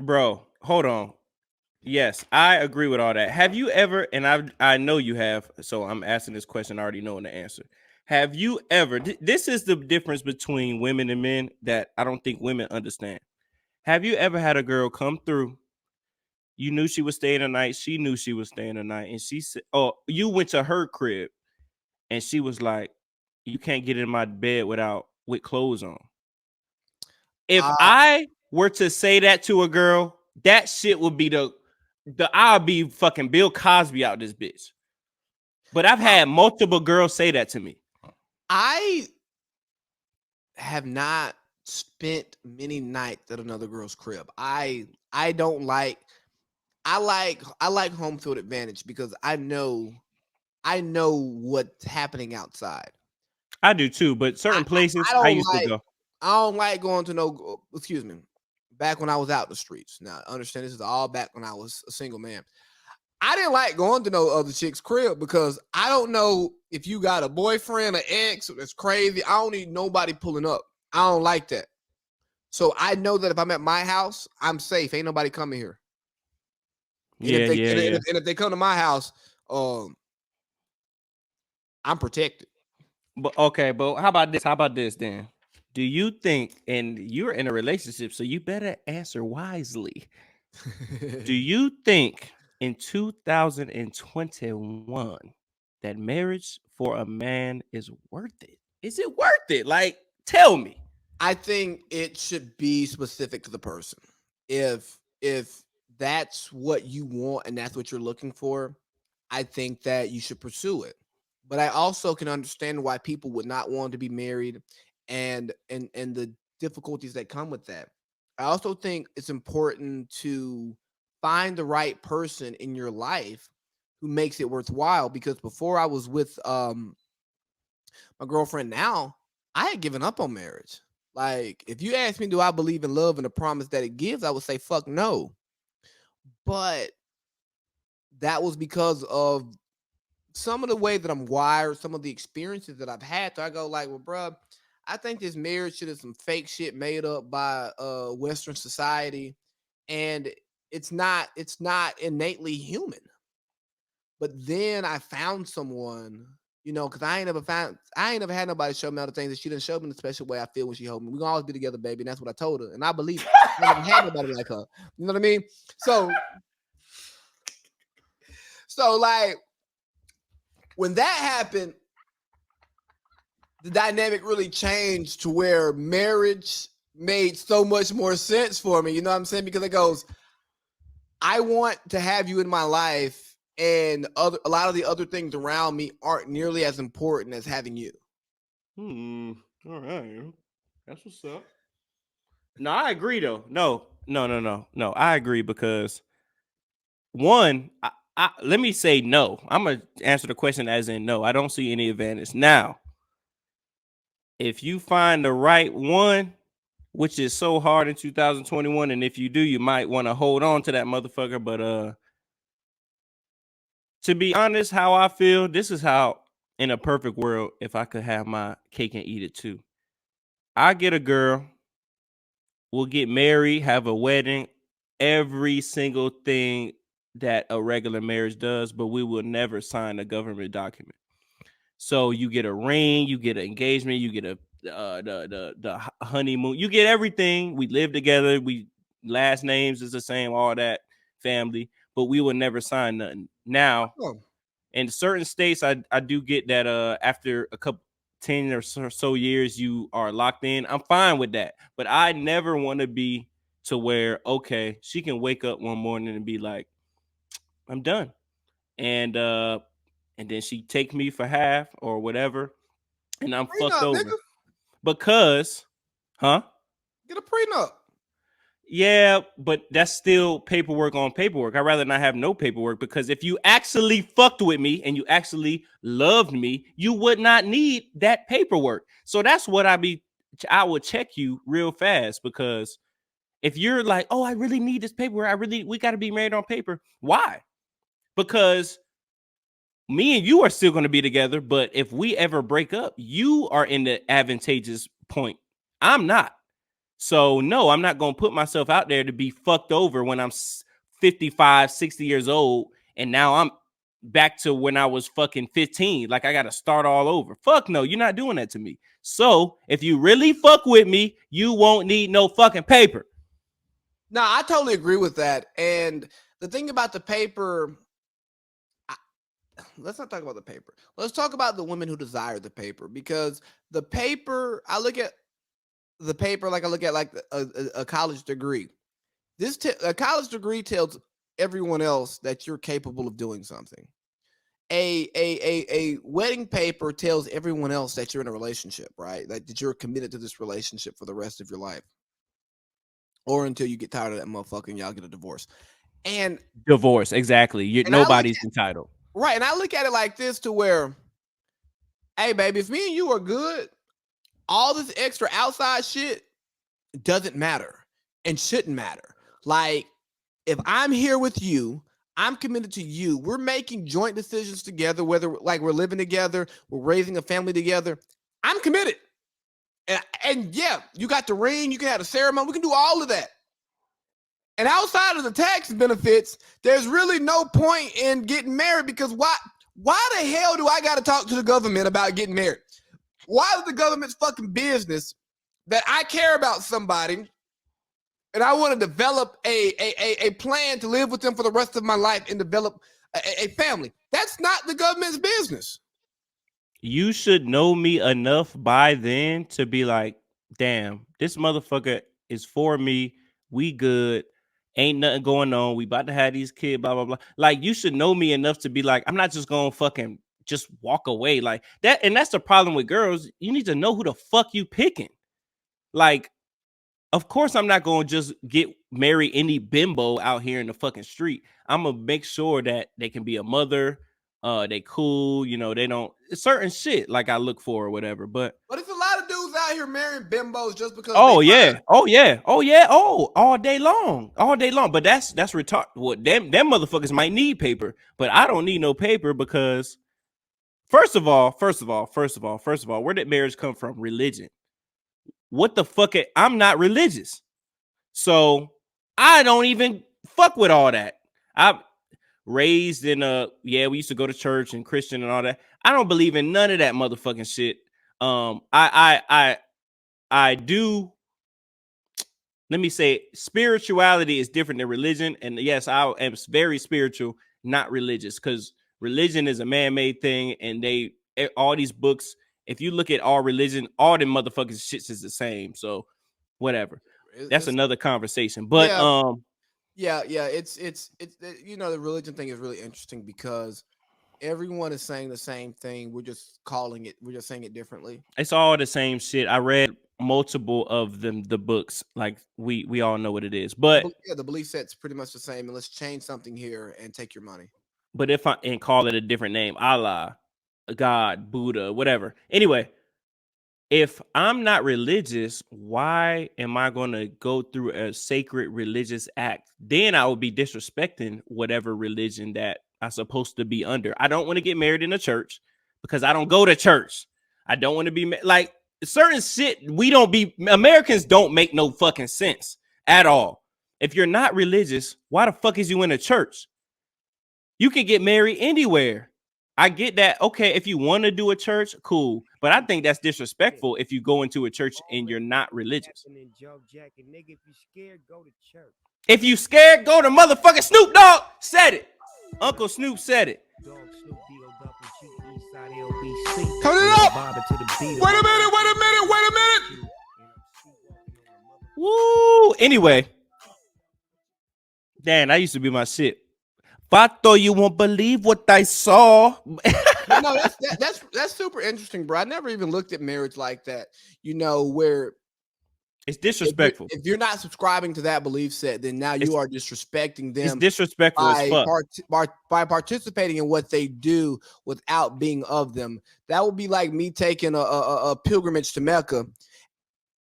Bro, hold on. Yes, I agree with all that. Have you ever, and I know you have, so I'm asking this question already knowing the answer. Have you ever, this is the difference between women and men that I don't think women understand. Have you ever had a girl come through? You knew she was staying the night. She knew she was staying the night. And she said, oh, you went to her crib and she was like, you can't get in my bed with clothes on. If Uh, I were to say that to a girl, that shit would be the I'll be fucking Bill Cosby out this bitch. But I've had multiple girls say that to me. I have not spent many nights at another girl's crib. I don't like I like home field advantage because I know what's happening outside. I do too, but I, certain I places I don't used to like go. I don't like going to no excuse me. Back when I was out in the streets. Now understand this is all back when I was a single man. I didn't like going to no other chick's crib because I don't know if you got a boyfriend or ex that's crazy. I don't need nobody pulling up. I don't like that. So I know that if I'm at my house, I'm safe. Ain't nobody coming here. And if Yeah, they yeah, and yeah. if they come to my house, I'm protected. But okay, but how about this? How about this then? Do you think, and you're in a relationship, so you better answer wisely. Do you think in 2021 that marriage for a man is worth it? Is it worth it? Like, tell me. I think it should be specific to the person. If that's what you want and that's what you're looking for, I think that you should pursue it. But I also can understand why people would not want to be married and the difficulties that come with that. I also think it's important to find the right person in your life who makes it worthwhile because before I was with my girlfriend now, I had given up on marriage. Like, if you ask me, do I believe in love and the promise that it gives? I would say, fuck no. But that was because of some of the way that I'm wired, some of the experiences that I've had. So I go like, well, bruh, I think this marriage shit is some fake shit made up by Western society, and it's not innately human. But then I found someone, because I ain't never had nobody show me all the things that she didn't show me in the special way I feel when she hold me. We're gonna always be together, baby. And that's what I told her. And I believe it. I never had nobody like her. You know what I mean? So like when that happened, the dynamic really changed to where marriage made so much more sense for me. You know what I'm saying? Because it goes, I want to have you in my life, and a lot of the other things around me aren't nearly as important as having you. Hmm. All right. That's what's up. No, I agree though. No, no, no, no, no. I agree because one, let me say no. I'm gonna answer the question as in no. I don't see any advantage. Now, if you find the right one, which is so hard in 2021, and if you do, you might want to hold on to that motherfucker. But to be honest, how I feel, this is how in a perfect world, if I could have my cake and eat it too. I get a girl, we'll get married, have a wedding, every single thing that a regular marriage does, but we will never sign a government document. So you get a ring, you get an engagement, you get a the honeymoon, you get everything. We live together, we last names is the same, all that family, but we will never sign nothing. Now, Oh, in certain states, I do get that after a couple 10 or so years you are locked in. I'm fine with that. But I never want to be to where, okay, she can wake up one morning and be like, I'm done. And and then she take me for half or whatever, and I'm fucked prenup, over. nigga. Because, huh? Get a prenup. Yeah, but that's still paperwork on paperwork. I'd rather not have no paperwork because if you actually fucked with me and you actually loved me, you would not need that paperwork. So that's what I would check you real fast because if you're like, oh, I really need this paperwork, we got to be married on paper. Why? Because me and you are still going to be together, but if we ever break up, you are in the advantageous point. I'm not. So no, I'm not going to put myself out there to be fucked over when I'm 55, 60 years old and now I'm back to when I was fucking 15. Like I got to start all over. Fuck no, you're not doing that to me. So if you really fuck with me, you won't need no fucking paper. No, I totally agree with that. And the thing about the paper, let's not talk about the paper. Let's talk about the women who desire the paper, because the paper, I look at the paper like I look at like a college degree. A college degree tells everyone else that you're capable of doing something. A wedding paper tells everyone else that you're in a relationship, right? That you're committed to this relationship for the rest of your life, or until you get tired of that motherfucker and y'all get a divorce. And Divorce, exactly. Nobody's entitled. Right, and I look at it like this, to where, hey, baby, if me and you are good, all this extra outside shit doesn't matter and shouldn't matter. Like, if I'm here with you, I'm committed to you. We're making joint decisions together, whether like we're living together, we're raising a family together. I'm committed. And yeah, you got the ring, you can have the ceremony, we can do all of that. And outside of the tax benefits, there's really no point in getting married, because why the hell do I got to talk to the government about getting married? Why is the government's fucking business that I care about somebody and I want to develop a plan to live with them for the rest of my life and develop a family? That's not the government's business. You should know me enough by then to be like, damn, this motherfucker is for me. We good. Ain't nothing going on. We about to have these kids, blah, blah, blah. Like, you should know me enough to be like, I'm not just going to fucking just walk away like that. And that's the problem with girls. You need to know who the fuck you picking. Like, of course, I'm not going to just marry any bimbo out here in the fucking street. I'm going to make sure that they can be a mother. They cool, you know, they don't certain shit like I look for or whatever. But it's a lot of dudes out here marrying bimbos just because oh they yeah, fine. oh yeah, oh yeah, oh all day long. But that's retarded. What them motherfuckers might need paper, but I don't need no paper because first of all, where did marriage come from? Religion. What the fuck? I'm not religious. So I don't even fuck with all that. I raised in we used to go to church and Christian and all that. I don't believe in none of that motherfucking shit. I do. Let me say, spirituality is different than religion, and yes, I am very spiritual, not religious, because religion is a man-made thing, and all these books. If you look at all religion, all them motherfucking shits is the same. So whatever. That's another conversation. But yeah, it's you know, the religion thing is really interesting because everyone is saying the same thing. We're just saying it differently. It's all the same shit. I read multiple of them, the books. Like we all know what it is. But the belief set's pretty much the same. And let's change something here and take your money. But if I and call it a different name, Allah, God, Buddha, whatever. Anyway, if I'm not religious, why am I going to go through a sacred religious act? Then I would be disrespecting whatever religion that I'm supposed to be under. I don't want to get married in a church because I don't go to church. I don't want to be like certain shit. Americans don't make no fucking sense at all. If you're not religious, why the fuck is you in a church? You can get married anywhere. I get that. Okay, if you want to do a church, cool. But I think that's disrespectful if you go into a church and you're not religious. If you scared, go to motherfucking Snoop Dogg. Said it. Uncle Snoop said it. Turn it up. Wait a minute. Woo. Anyway. Dan, that used to be my shit. Pato, you won't believe what I saw. No, that's super interesting, bro. I never even looked at marriage like that. You know, where it's disrespectful. If you're not subscribing to that belief set, then now you are disrespecting them. It's disrespectful as fuck. By participating in what they do without being of them. That would be like me taking a pilgrimage to Mecca,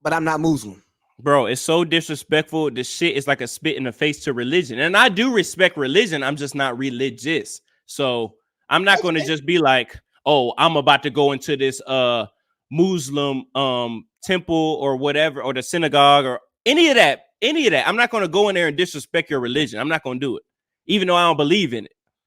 but I'm not Muslim. Bro, it's so disrespectful. This shit is like a spit in the face to religion. And I do respect religion. I'm just not religious. So I'm not going to just be like, oh, I'm about to go into this Muslim temple or whatever, or the synagogue, or Any of that. I'm not going to go in there and disrespect your religion. I'm not going to do it, even though I don't believe in it.